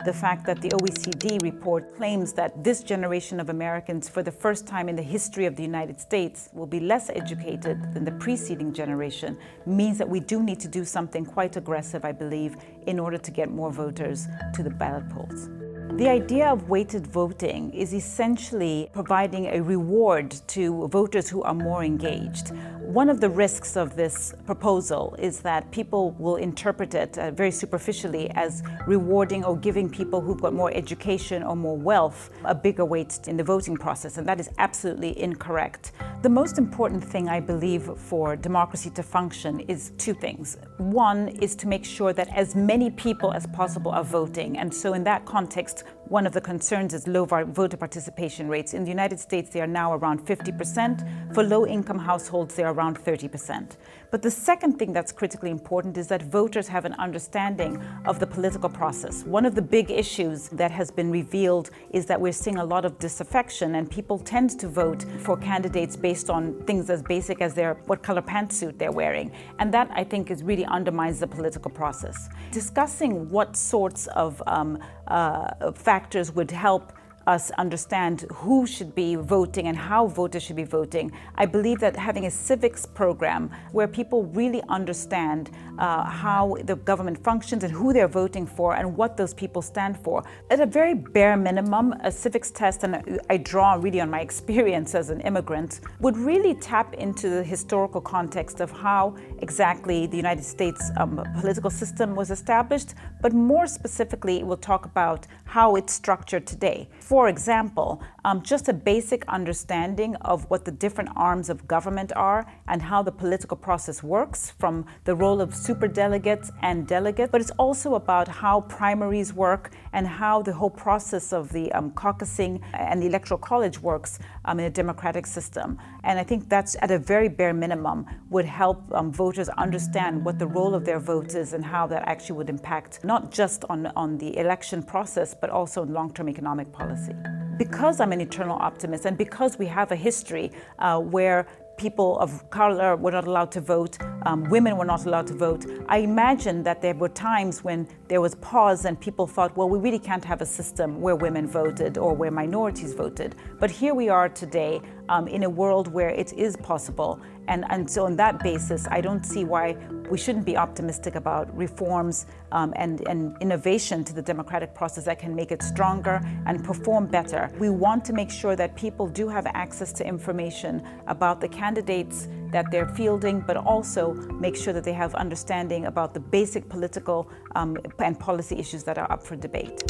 The fact that the OECD report claims that this generation of Americans, for the first time in the history of the United States, will be less educated than the preceding generation means that we do need to do something quite aggressive, I believe, in order to get more voters to the ballot polls. The idea of weighted voting is essentially providing a reward to voters who are more engaged. One of the risks of this proposal is that people will interpret it very superficially as rewarding or giving people who've got more education or more wealth a bigger weight in the voting process, and that is absolutely incorrect. The most important thing, I believe, for democracy to function is two things. One is to make sure that as many people as possible are voting, and so in that context, one of the concerns is low voter participation rates. In the United States, they are now around 50%. For low-income households, they are around 30%. But the second thing that's critically important is that voters have an understanding of the political process. One of the big issues that has been revealed is that we're seeing a lot of disaffection, and people tend to vote for candidates based on things as basic as what color pantsuit they're wearing. And that, I think, really undermines the political process. Discussing what sorts of factors would help us understand who should be voting and how voters should be voting. I believe that having a civics program where people really understand how the government functions and who they're voting for and what those people stand for. At a very bare minimum, a civics test, and I draw really on my experience as an immigrant, would really tap into the historical context of how exactly the United States political system was established, but more specifically, it will talk about how it's structured today. For example, just a basic understanding of what the different arms of government are and how the political process works, from the role of superdelegates and delegates, but it's also about how primaries work and how the whole process of the caucusing and the electoral college works in a democratic system. And I think that's, at a very bare minimum, would help voters understand what the role of their votes is and how that actually would impact not just on the election process, but also long-term economic policy. Because I'm an eternal optimist, and because we have a history where people of color were not allowed to vote, women were not allowed to vote, I imagine that there were times when there was pause and people thought, well, we really can't have a system where women voted or where minorities voted. But here we are today in a world where it is possible. And so on that basis, I don't see why we shouldn't be optimistic about reforms and innovation to the democratic process that can make it stronger and perform better. We want to make sure that people do have access to information about the candidates that they're fielding, but also make sure that they have understanding about the basic political and policy issues that are up for debate.